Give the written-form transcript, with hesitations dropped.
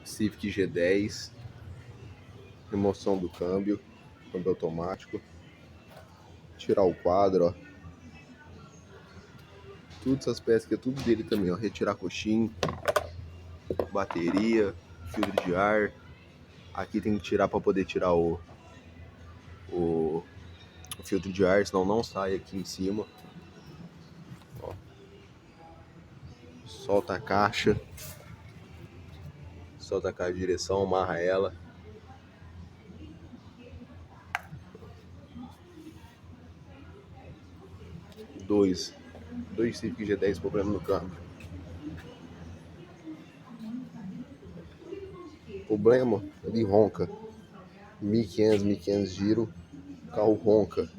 Civic G10, remoção do câmbio automático, tirar o quadro, ó. Todas essas peças aqui é tudo dele também, ó. Retirar coxinho, bateria, filtro de ar. Aqui tem que tirar para poder tirar o filtro de ar, senão não sai aqui em cima. Ó. Solta a caixa de direção, amarra ela. Dois Civic G10, problema no câmbio. Problema, ele ronca. 1.500 giro, carro ronca.